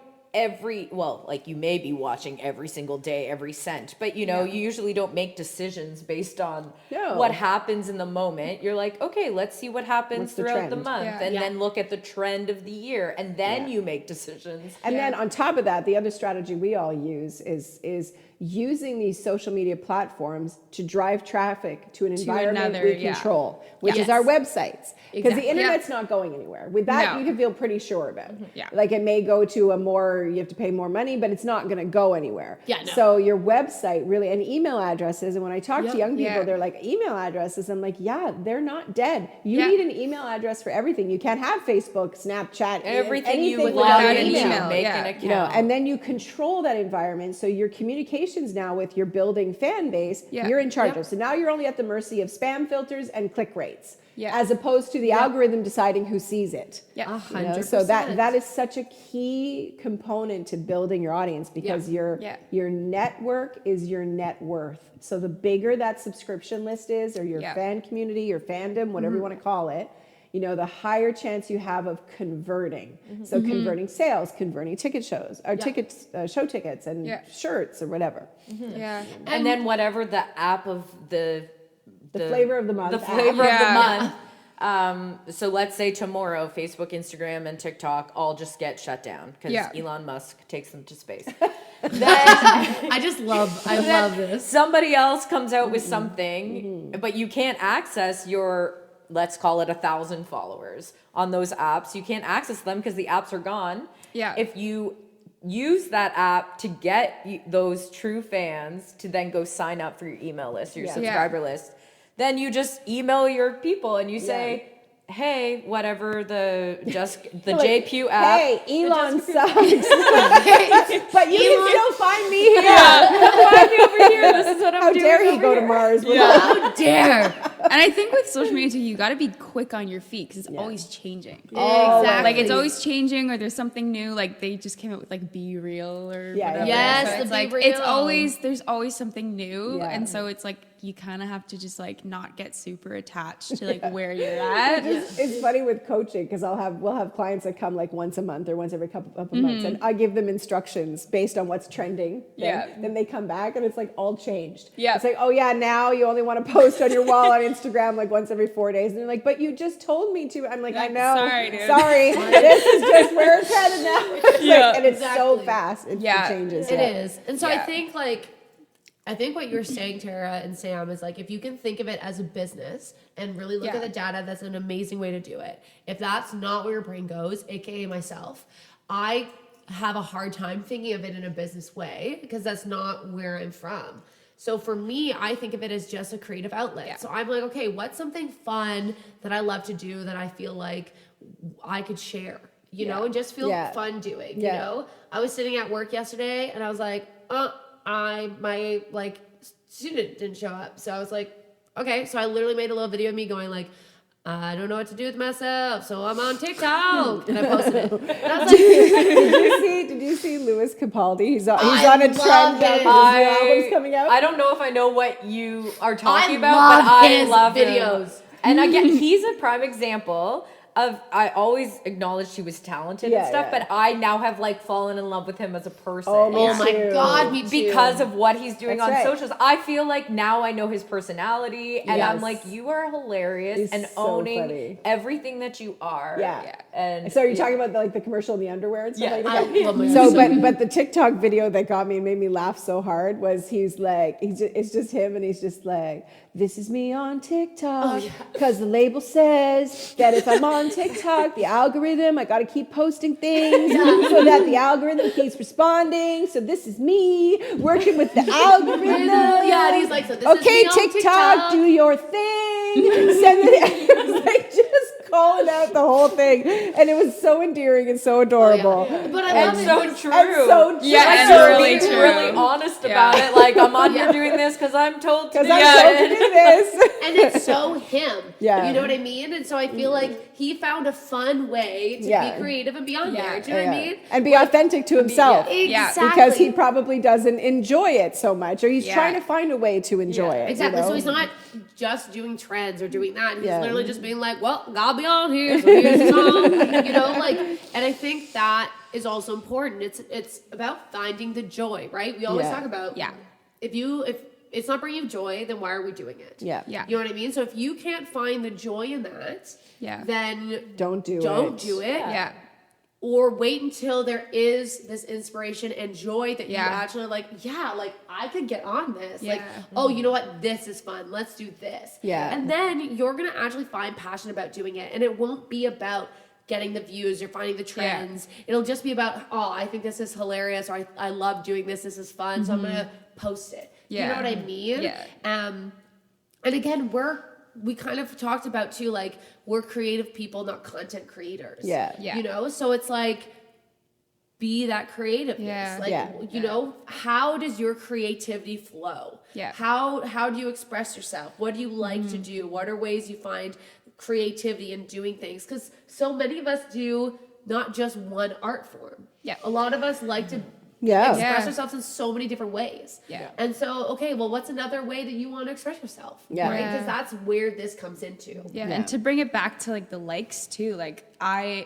like you may be watching every single day, every cent, but you know, you usually don't make decisions based on No. what happens in the moment. You're like, okay, let's see what happens What's the throughout the trend? month, Yeah. and Yeah. then look at the trend of the year, and then Yeah. you make decisions. And then on top of that, the other strategy we all use is using these social media platforms to drive traffic to an environment another, we yeah. control, which is Yes. our websites. Because Exactly. the internet's not going anywhere. With that, No. you can feel pretty sure of it. Yeah. Like it may go to you have to pay more money, but it's not going to go anywhere. Yeah, no. So your website really, and email addresses, and when I talk to Yep. young people, Yeah. they're like, email addresses. I'm like, yeah, they're not dead. You Yeah. need an email address for everything. You can't have Facebook, Snapchat, Everything you anything log without into, email. make Yeah. an account. you know, and then you control that environment. So your communications now with your building fan base, Yeah. you're in charge Yep. of. So now you're only at the mercy of spam filters and click rates, Yeah. as opposed to the algorithm deciding who sees it. Yeah. You know, 100%. so that is such a key component to building your audience, because Yeah. your network is your net worth. So the bigger that subscription list is, or your Yeah. fan community, your fandom, whatever you want to call it, you know, the higher chance you have of converting. So converting sales, converting ticket shows, or tickets, show tickets, and Yeah. shirts, or whatever. Yeah. And then whatever the app of the flavor of the month the app. flavor of the Yeah. month. So let's say tomorrow, Facebook, Instagram, and TikTok all just get shut down because Yeah. Elon Musk takes them to space. I love this. Somebody else comes out with something, but you can't access your, let's call it 1,000 followers on those apps. You can't access them because the apps are gone. Yeah. If you use that app to get those true fans to then go sign up for your email list, your Yeah. subscriber list, then you just email your people and you say, hey, whatever the Like, J Pew app. Hey, Elon sucks. But you can still find me here. Find me over here. This is what I'm How doing. dare he over go here. to Mars? How dare? And I think with social media too, you got to be quick on your feet because it's always changing. Exactly. Like it's always changing, or there's something new. Like they just came out with like Be Real or Yeah, whatever. Yes, so the it's Be like Real. it's always there's always something new, Yeah. and so it's like you kind of have to just like not get super attached to like where you're at. It's funny with coaching, because we'll have clients that come like once a month or once every couple of months, and I give them instructions based on what's trending. Yeah. Then they come back and it's like all changed. Yeah. It's like, oh yeah, now you only want to post on your wall on Instagram like once every 4 days. And they're like, but you just told me to. I'm like, I Like, know. sorry, dude. Sorry. This is just where it's headed now. It's Yeah. like, and it's so Exactly. fast. It Yeah. changes. It yeah. is. And so Yeah. I think what you're saying, Tara and Sam, is like if you can think of it as a business and really look Yeah. at the data, that's an amazing way to do it. If that's not where your brain goes, aka myself, I have a hard time thinking of it in a business way because that's not where I'm from. So for me, I think of it as just a creative outlet. Yeah. So I'm like, okay, what's something fun that I love to do that I feel like I could share, you know, and just feel Yeah. fun doing, Yeah. you know? I was sitting at work yesterday and I was like, my like student didn't show up. So I was like, okay. So I literally made a little video of me going like, I don't know what to do with myself, so I'm on TikTok, and I posted it. And I was like, Did you see Louis Capaldi? He's on a love trend now. his- His new album's coming out. I don't know if I know what you are talking about, love but I his love him. videos. And again, he's a prime example of, I always acknowledged he was talented Yeah, and stuff, yeah. but I now have like fallen in love with him as a person. Oh, me oh my too. God, me too. Because of what he's doing That's on right. socials. I feel like now I know his personality and I'm Yes. like, you are hilarious He's and so owning funny. everything that you are. Yeah. And So you're talking about the commercial in the underwear and stuff Yeah. like I that? love my So, underwear. but the TikTok video that got me and made me laugh so hard was it's just him and he's just like, this is me on TikTok because the label says that if I'm on TikTok, the algorithm, I got to keep posting things so that the algorithm keeps responding. So this is me working with the algorithm. Yeah, and he's like, so this is okay, me on TikTok, do your thing. Send it. It was like just calling out the whole thing, and it was so endearing and so adorable. Yeah. But I and love it. so because- true. And so true. Yeah, Like, it's you're really being true. really honest Yeah. about it. Like, I'm on here Yeah. doing this because I'm told to Because do I'm it. told to do this. And it's so him. Yeah. You know what I mean? And so I feel like he found a fun way to Yeah. be creative and be on Yeah. there. Do you know what I mean? And be authentic to himself. Yeah. Exactly. Because he probably doesn't enjoy it so much, or he's Yeah. trying to find a way to enjoy it. Exactly. You know? So he's not just doing trends or doing that. He's Yeah. literally just being like, well, I'll be on here, so here's the song. You know, like, and I think that is also important. It's about finding the joy, right? We always Yeah. talk about Yeah. if it's not bringing you joy, then why are we doing it? Yeah. Yeah. You know what I mean? So if you can't find the joy in that, Yeah. then Don't do don't it. do it. Yeah. or wait until there is this inspiration and joy that you Yeah. actually like, yeah, like I could get on this. Like, Yeah. oh, you know what? This is fun. Let's do this. Yeah. And then you're going to actually find passion about doing it. And it won't be about getting the views or finding the trends. It'll just be about, oh, I think this is hilarious, or I love doing this. This is fun. So I'm going to post it. You know Yeah. what I mean? Yeah. And again, we kind of talked about too, like, we're creative people, not content creators. Yeah. Yeah. You know, so it's like, be that creativeness. Yeah. Like, Yeah. you know, how does your creativity flow? Yeah. How do you express yourself? What do you like to do? What are ways you find creativity in doing things? Because so many of us do not just one art form. Yeah. A lot of us like to Yeah. express Yeah. ourselves in so many different ways. Yeah. And so, okay, well, what's another way that you want to express yourself? Yeah. Right? Yeah. Because that's where this comes into. Yeah, Yeah. and to bring it back to like the likes too, like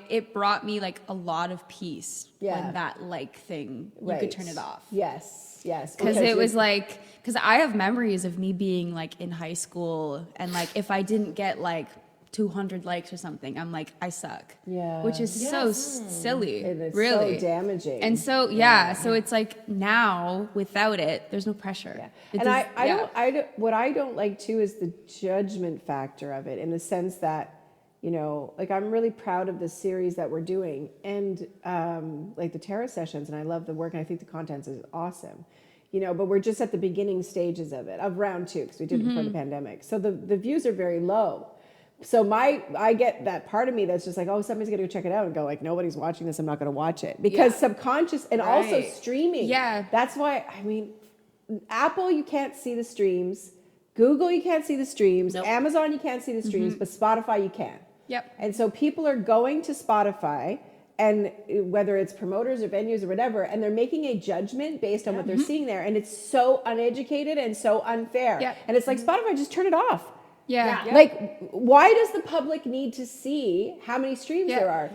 it brought me like a lot of peace Yeah. when that like thing, you Right. could turn it off. Yes. Because it was like, because I have memories of me being like in high school and like if I didn't get like 200 likes or something, I'm like, I suck. Yeah. Which is so silly, And it's really. so damaging. And so, so it's like now without it, there's no pressure. Yeah. It And does- I don't, what I don't like too is the judgment factor of it, in the sense that, you know, like I'm really proud of the series that we're doing, and like the tarot sessions, and I love the work, and I think the content is awesome, you know, but we're just at the beginning stages of it, of round 2, because we did it before the pandemic. So the views are very low. So I get that part of me that's just like, oh, somebody's gonna go check it out, and go like, nobody's watching this, I'm not gonna watch it, because subconscious, and also Right. streaming. Yeah. That's why, I mean, Apple, you can't see the streams. Google, you can't see the streams. Nope. Amazon, you can't see the streams, but Spotify, you can. Yep. And so people are going to Spotify, and whether it's promoters or venues or whatever, and they're making a judgment based on what they're seeing there, and it's so uneducated and so unfair. Yep. And it's like, Spotify, just turn it off. Yeah. Yeah. Like, why does the public need to see how many streams Yeah. there are?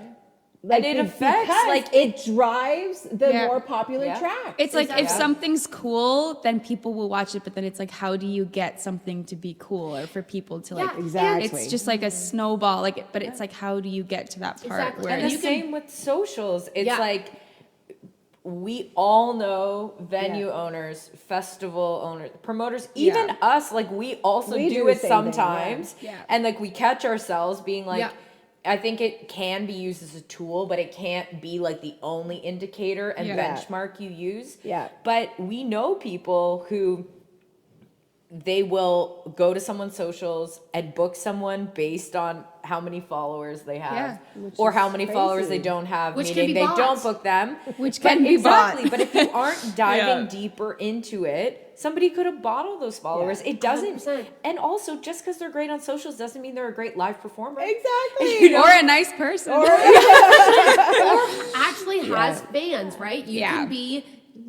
Like, And it affects, because like- it drives the Yeah. more popular Yeah. track. It's like if Exactly. something's cool, then people will watch it. But then it's like, how do you get something to be cool, or for people to like? Yeah, exactly. It's just like a snowball. Like, but it's like, how do you get to that part Exactly. where And the you can- same with socials. It's Yeah. like we all know venue Yeah. owners, festival owners, promoters, even Yeah. us, like we also We do do the it same thing, sometimes. yeah. Yeah. And like we catch ourselves being like, Yeah. I think it can be used as a tool, but it can't be like the only indicator and Yeah. benchmark you use. Yeah. But we know people who they will go to someone's socials and book someone based on how many followers they have, Yeah. Which or is how many followers they crazy. don't have, Which can meaning be they bought. don't book them. Which But can be exactly. bought. But if you aren't diving Yeah. deeper into it, somebody could have bought those followers. Yeah. It doesn't. 100%. And also, just because they're great on socials doesn't mean they're a great live performer. Exactly. You know? or a nice person. or actually has fans, right? You Yeah. can be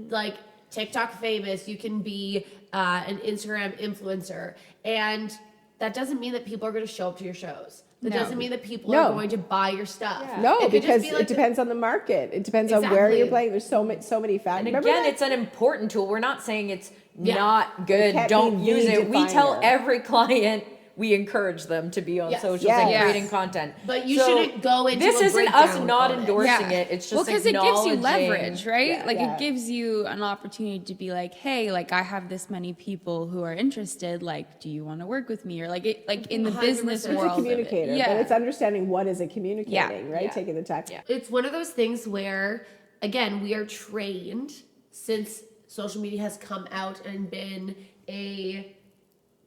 like TikTok famous, you can be an Instagram influencer, and that doesn't mean that people are going to show up to your shows. That No. doesn't mean that people No. are going to buy your stuff. Yeah. No, It could just because be like it depends on the market. It depends on where Exactly. you're playing. There's so many factors. And Remember again, that? it's an important tool. We're not saying it's Yeah. not good. can't Don't be use the it. We tell definer. every client we encourage them to be on Yes. socials Yes. and Yes. creating content. But you So shouldn't go into this a isn't us breakdown not on it. endorsing it. It's just because it gives you acknowledging- leverage, right? Yeah, Like yeah. it gives you an opportunity to be like, hey, like I have this many people who are interested. Like, do you want to work with me? Or like it, like in the 100%. business It's a world, It's a of it. communicator, Yeah. but it's understanding what is it communicating, right? Yeah. Taking the time. Yeah. It's one of those things where, again, we are trained since social media has come out and been a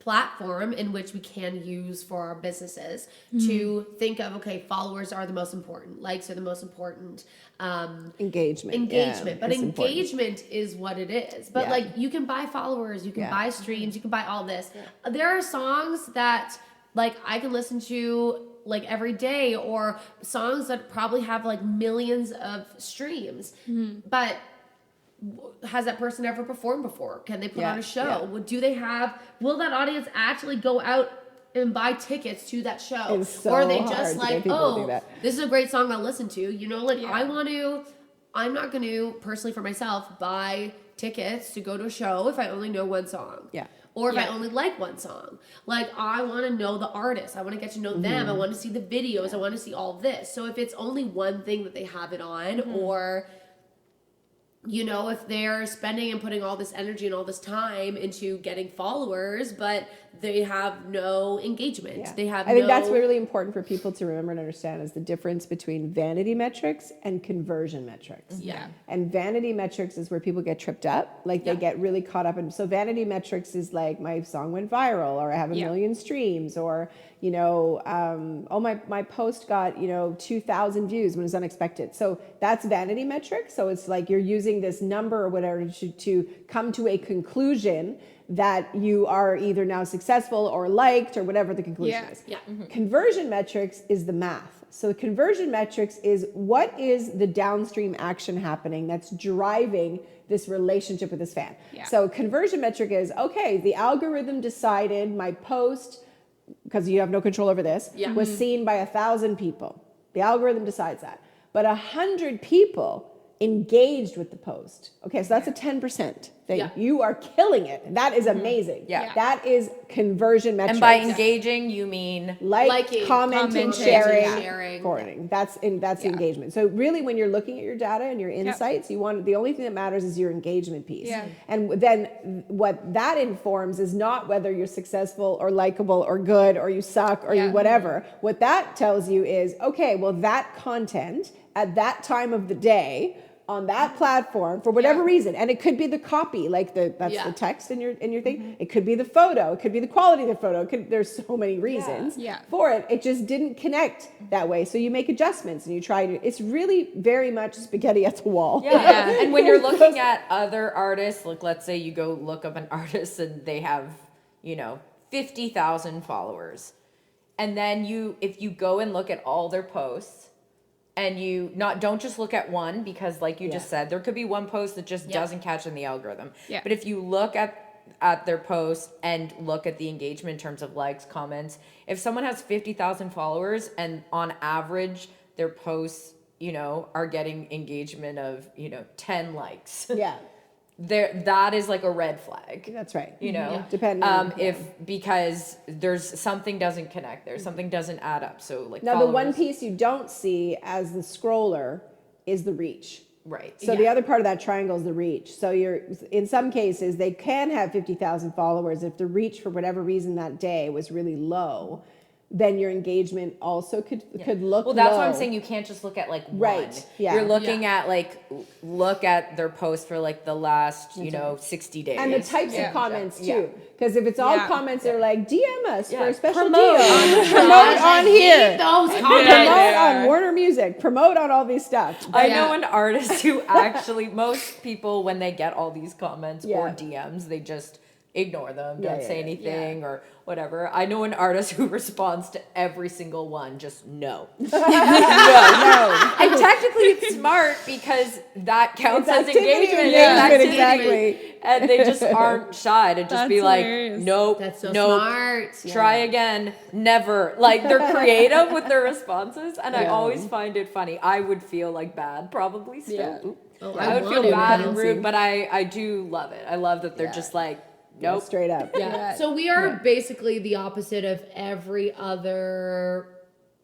platform in which we can use for our businesses to think of, okay, followers are the most important, likes are the most important, Engagement. but is important. engagement is what it is. But Yeah. like you can buy followers, you can Yeah. buy streams, you can buy all this. There are songs that like I can listen to like every day, or songs that probably have like millions of streams. But has that person ever performed before? Can they put Yeah, on a show? yeah. Do they have, will that audience actually go out and buy tickets to that show? It's so or are they hard just to like, get people to do oh, that. this is a great song I'll listen to. You know, like Yeah. I'm not going to personally for myself buy tickets to go to a show if I only know one song. Yeah. Or if I Yeah. only like one song. Like, I want to know the artist. I want to get to know them. I want to see the videos. I want to see all of this. So if it's only one thing that they have it on, or, you know, if they're spending and putting all this energy and all this time into getting followers, but they have no engagement. Yeah. They have I think no... that's really important for people to remember and understand is the difference between vanity metrics and conversion metrics. Yeah. And vanity metrics is where people get tripped up. Like they get really caught up in, so vanity metrics is like my song went viral, or I have a million streams, or, you know, oh, my post got, you know, 2,000 views when it's unexpected. So that's vanity metrics. So it's like you're using this number or whatever to come to a conclusion that you are either now successful or liked or whatever the conclusion is. Yeah. Conversion metrics is the math. So conversion metrics is what is the downstream action happening that's driving this relationship with this fan. Yeah. So conversion metric is, okay, the algorithm decided my post, because you have no control over this, was seen by 1,000 people. The algorithm decides that. But 100 people engaged with the post. Okay, so that's a 10% thing. Yeah. You are killing it. That is amazing. Yeah. That is conversion metrics. And by engaging, you mean liking, commenting, commenting, sharing, forwarding. That's engagement. So really, when you're looking at your data and your insights, you want the only thing that matters is your engagement piece. Yeah. And then what that informs is not whether you're successful or likable or good or you suck or you whatever. What that tells you is, okay, well, that content at that time of the day on that platform for whatever reason, and it could be the copy, like that's the text in your thing. It could be the photo. It could be the quality of the photo. There's so many reasons for it. It just didn't connect that way. So you make adjustments and you try to. It's really very much spaghetti at the wall. Yeah. And when you're looking at other artists, like let's say you go look up an artist and they have, you know, 50,000 followers, and then if you go and look at all their posts. And don't just look at one, because like you just said, there could be one post that just doesn't catch in the algorithm. Yeah. But if you look at their post and look at the engagement in terms of likes, comments, if someone has 50,000 followers and on average their posts, you know, are getting engagement of, you know, 10 likes. Yeah. That is like a red flag. That's right. You know, depending on because there's something doesn't connect there, something doesn't add up. So like now, the one piece you don't see as the scroller is the reach. Right. So the other part of that triangle is the reach. So you're in some cases they can have 50,000 followers if the reach for whatever reason that day was really low. Then your engagement also could look well. That's low. why I'm saying you can't just look at like Right, one. yeah. You're looking at like look at their post for like the last 60 days. And the types of comments too, because if it's all comments that are like DM us for a special Promote deal, on promote on here, those promote comments. on Warner Music, promote on all these stuff. I know an artist who actually, most people when they get all these comments or Yeah. DMs, they just ignore them, Yeah, don't yeah, say yeah. anything or whatever. I know an artist who responds to every single one, just no. No. And technically it's smart because that counts as engagement. Exactly. And they just aren't shy to just That's be like, hilarious. nope, That's so nope, smart. try again, never. Like they're creative with their responses, and I Yeah. always find it funny. I would feel like bad, probably still. Yeah. Oop. Oh, I would want feel to, bad but- and rude, but I do love it. I love that they're just like, nope. Straight up. Yeah. So we are basically the opposite of every other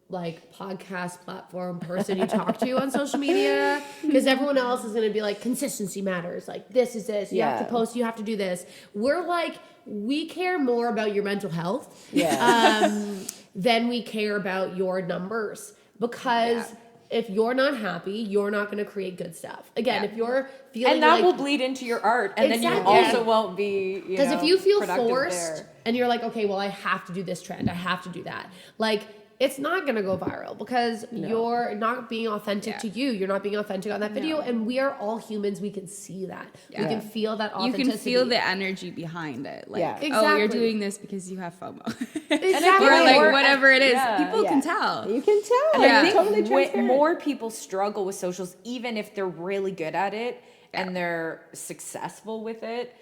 like podcast platform person you talk to on social media, because everyone else is going to be like consistency matters. Like this is this. You have to post. You have to do this. We're like, we care more about your mental health than we care about your numbers, because if you're not happy, you're not going to create good stuff. Again, if you're feeling And that like, will bleed into your art, and then you Exactly. also won't be, because if you feel productive forced there. and you're like, okay, well, I have to do this trend, I have to do that. Like, it's not gonna go viral because you're not being authentic to you. You're not being authentic on that video, and we are all humans. We can see that. We can feel that You authenticity. can feel the energy behind it. Like, Yeah. oh, you're Exactly. doing this because you have FOMO. Exactly. or like Or- whatever it is. yeah. People can tell. You can tell. And Yeah. I think Totally way transparent. more people struggle with socials, even if they're really good at it and they're successful with it.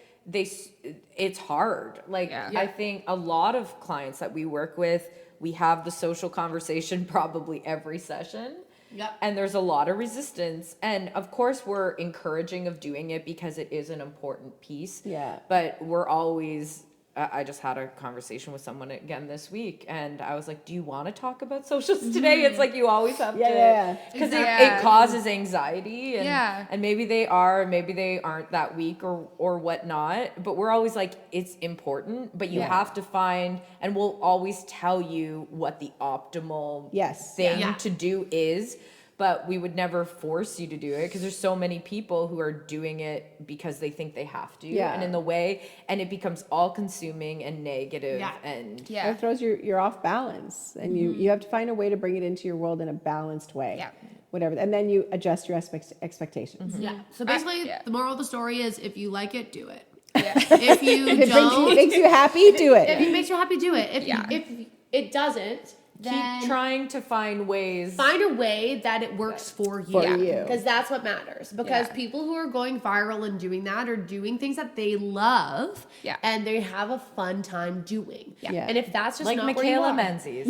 It's hard. Like I think a lot of clients that we work with, we have the social conversation probably every session. Yep. And there's a lot of resistance. And of course we're encouraging of doing it because it is an important piece. Yeah. But we're always I just had a conversation with someone again this week, and I was like, do you want to talk about socials today? It's like you always have to, because it causes anxiety, and maybe they are, maybe they aren't that week or whatnot, but we're always like, it's important, but you have to find, and we'll always tell you what the optimal thing to do is. But we would never force you to do it because there's so many people who are doing it because they think they have to, and in the way, and it becomes all consuming and negative, and it throws you're off balance, and you have to find a way to bring it into your world in a balanced way. Whatever, and then you adjust your expectations. So basically, the moral of the story is: if you like it, do it. If you If it don't, makes you happy, do it. if it makes you happy, do it. If it doesn't, then keep trying to find ways. Find a way that it works for you. Because that's what matters. Because people who are going viral and doing that are doing things that they love and they have a fun time doing. And if that's just like not Michaela where you are, Menzies.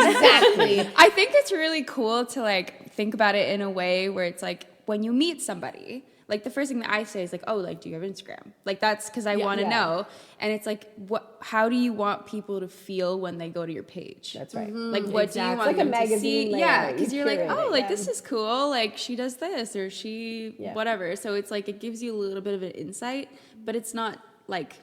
exactly. I think it's really cool to like think about it in a way where it's like when you meet somebody, like the first thing that I say is like, oh, like, do you have Instagram? Like that's because I want to know. And it's like, how do you want people to feel when they go to your page? That's right. Like, what do you want like them a magazine to see? layer. Yeah, because you're like, curate oh, it, like this is cool. Like she does this or she Yeah. whatever. So it's like it gives you a little bit of an insight, but it's not like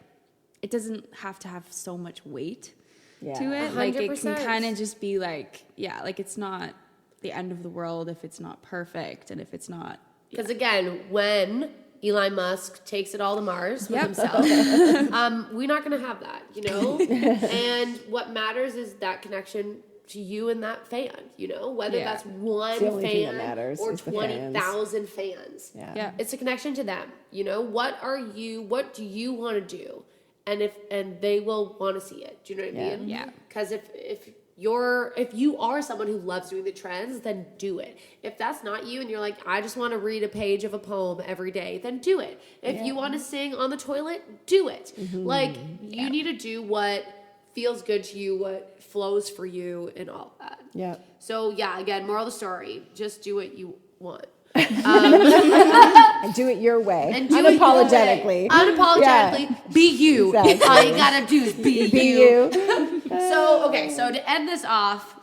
it doesn't have to have so much weight to it. Like it can 100%. kind of just be like, like it's not the end of the world if it's not perfect and if it's not. Because again, when Elon Musk takes it all to Mars with himself, we're not going to have that, you know? And what matters is that connection to you and that fan, you know? Whether that's one the only thing that fan matters or is the 20,000 fans. Yeah. It's a connection to them, you know? What do you want to do? And they will want to see it. Do you know what I mean? Yeah. Because if you are someone who loves doing the trends, then do it. If that's not you and you're like, I just want to read a page of a poem every day, then do it. If you want to sing on the toilet, do it. Like, you need to do what feels good to you, what flows for you, and all that. Yeah. So, again, moral of the story, just do what you want. And do it your way. And do it your unapologetically. way. Unapologetically, be you. Exactly. All you gotta do is be you. you. So to end this off,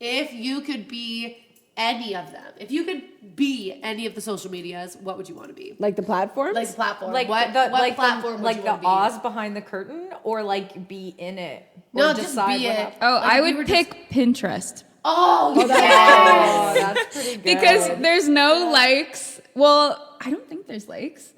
if you could be any of them, if you could be any of the social medias, what would you want to be? Like the platforms? Like the platform. Like what platform would like you the want to be? Oz behind the curtain, or like be in it? No, Or just decide be what it. happens? Oh, Like, I if you were would just- pick Pinterest. Oh, Oh, that's pretty good. Because there's no likes. Well, I don't think there's likes,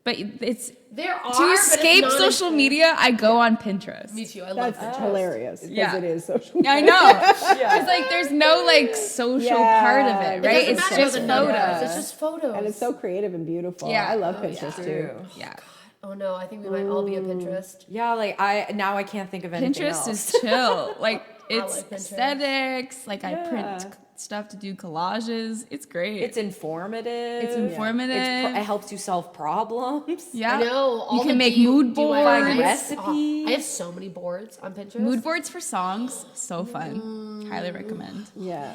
but it's there are, to but it's escape not social as- media. I go on Pinterest. Me too. I love That's that. hilarious. Because Yeah. it is social media. I know. It's like there's no like social part of it, It right? doesn't It's matter just the numbers. photos. It's just photos. And it's so creative and beautiful. Yeah. I love Oh, Pinterest yeah. too. Yeah. Oh no, I think we might all be a Pinterest. Yeah, like I can't think of anything Pinterest else. is chill. Like it's like Pinterest. aesthetics. Like I print stuff to do collages. It's great. It's informative. It's informative. It helps you solve problems. yeah. I know. All You the can make mood DIY boards. recipes. I have so many boards on Pinterest. Mood boards for songs. So fun. Highly recommend. Yeah.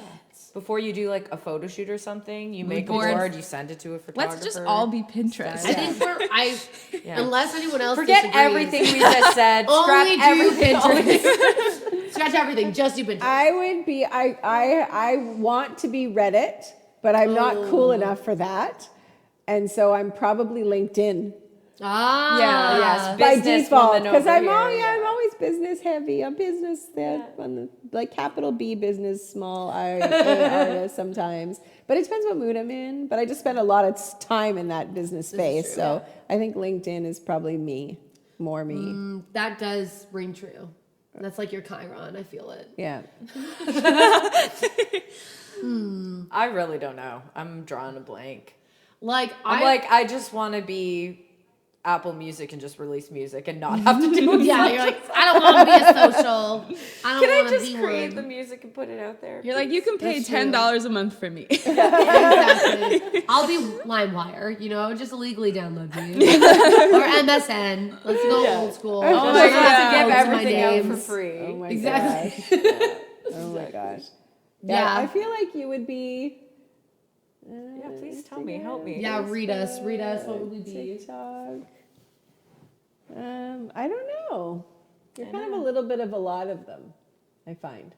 Before you do like a photo shoot or something, you make a boards. board, you send it to a photographer. Let's just all be Pinterest. I think unless anyone else forget disagrees, everything we just said. Scrap only do everything. Pinterest. Scratch everything. Just do Pinterest. I would be, I want to be Reddit, but I'm not cool enough for that. And so I'm probably LinkedIn. Yes, By business default, woman because over I'm here, I'm always business heavy. I'm business on the like capital B business, small I artist sometimes. But it depends what mood I'm in. But I just spend a lot of time in that business space, so I think LinkedIn is probably more me. That does ring true. That's like your Chiron. I feel it. Yeah. I really don't know. I'm drawing a blank. Like I just want to be Apple Music and just release music and not have to do it. yeah. You're like, I don't want to be a social. I don't Can I want to just be create one. the music and put it out there? You're like, you can pay That's true. $10 a month for me. Exactly. I'll be LimeWire, you know, just illegally download me. Or MSN. Let's go old school. Oh my Just god, have give to everything out for names. free. Oh my Exactly. gosh. Oh my gosh. Yeah. I feel like you would be. Yeah, please tell me, help me. Yeah, read us. What would we be? TikTok. I don't know. You're kind of a little bit of a lot of them, I find.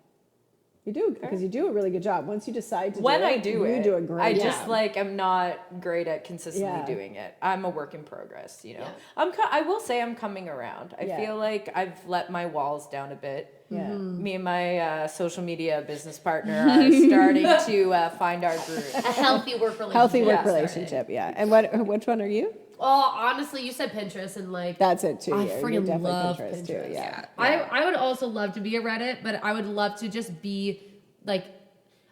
You do, because you do a really good job. Once you decide to When do it, I do you it, do a great I job. just like am not great at consistently Yeah. doing it. I'm a work in progress, you know. Yeah. I will say I'm coming around. I Yeah. feel like I've let my walls down a bit. Yeah. Me and my social media business partner are starting to find our groove. A healthy work relationship. Healthy work Yeah. relationship, yeah. And which one are you? Oh, honestly, you said Pinterest and like That's it too. I Yeah. You're freaking definitely love Pinterest, too. Pinterest. Yeah. I would also love to be a Reddit, but I would love to just be like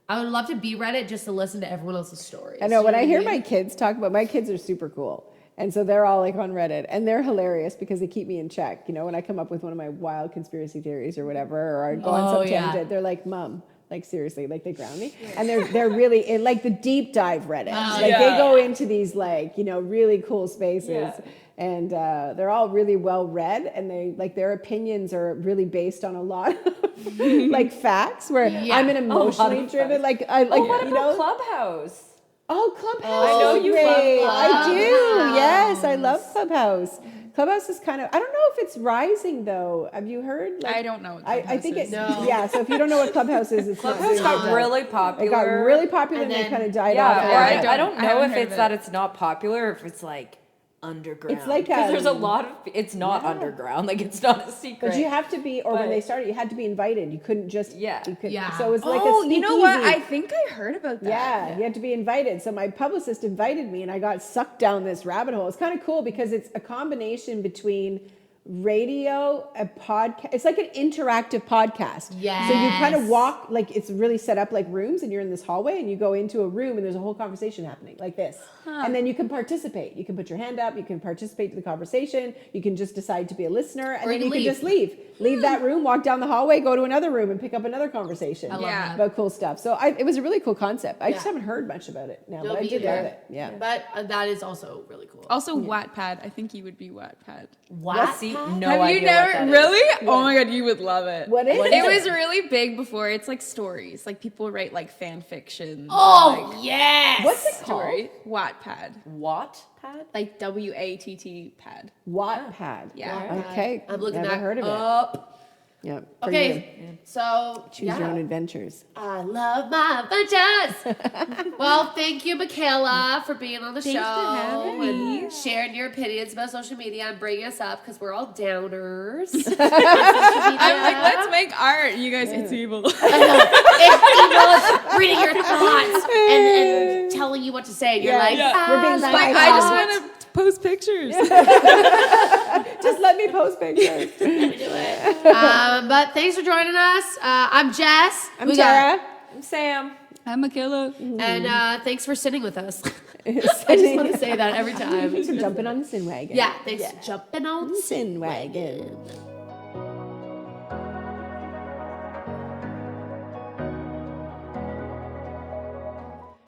I would love to be Reddit just to listen to everyone else's stories. I know You when I what hear mean? my kids talk about, my kids are super cool. And so they're all like on Reddit and they're hilarious because they keep me in check. You know, when I come up with one of my wild conspiracy theories or whatever, or I go on some tangent, they're like, Mom, like seriously, like they ground me. And they're really in like the deep dive Reddit. Like they go into these like, you know, really cool spaces. Yeah. And they're all really well read and they like their opinions are really based on a lot of like facts where I'm an emotionally driven, like I like What you about know Clubhouse? Oh, Clubhouse! I know is you great. love I do. Clubhouse. Yes, I love Clubhouse. Clubhouse is kind of. I don't know if it's rising though. Have you heard? I don't know what I Clubhouse think is. it. No. Yeah. So if you don't know what Clubhouse is, it's Clubhouse not got doing really well. popular. It got really popular and, and they then- kind of died Yeah, off. or I I don't I know haven't if heard it's of that it. it's not popular or if it's like underground. It's like, because there's a lot of it's not yeah. underground, like it's not a secret. But you have to be, or when But- they started, you had to be invited. You couldn't just. Yeah. You could, Yeah. So it was like a Oh, you know what? speakeasy. I think I heard about that. Yeah, you had to be invited. So my publicist invited me, and I got sucked down this rabbit hole. It's kind of cool because it's a combination between radio, a podcast. It's like an interactive podcast. So you kind of Yes. walk, like it's really set up like rooms, and you're in this hallway, and you go into a room, and there's a whole conversation happening like this. And then you can participate. You can put your hand up. You can participate to the conversation. You can just decide to be a listener, and Or then you you can leave. just leave. Leave that room, walk down the hallway, go to another room, and pick up another conversation. I love Yeah. that. About cool stuff. So it was a really cool concept. I just Yeah. haven't heard much about it now, No, but I me did either. love it. Yeah. But that is also really cool. Also, Wattpad. I think you would be Wattpad. What? See, no Have idea you never what that is. really? Oh my god, you would love it. What is It it? was really big before. It's like stories. Like people write like fan fiction. Oh like, yes. What's it called? story. Wattpad. Wattpad? Like WATT pad. Wattpad. Yeah. Okay. I'm looking Never that heard of it. up. Yeah. for Okay, you. so Choose your own adventures. I love my adventures. Well, thank you, Michaela, for being on the Thanks show for having me. and sharing your opinions about social media and bringing us up because we're all downers. I'm like, let's make art. You guys, it's evil. It's evil. It's reading your thoughts and telling you what to say. And you're Yeah. like, Yeah. We're being like, Like, I just want to post pictures. Just let me post pictures. But thanks for joining us. I'm Jess. I'm We got- Tara. I'm Sam. I'm Michaela. And thanks for sitting with us. I just want to say that every time. Thanks for jumping on the Syn Wagon. Yeah, thanks for jumping on Syn Wagon.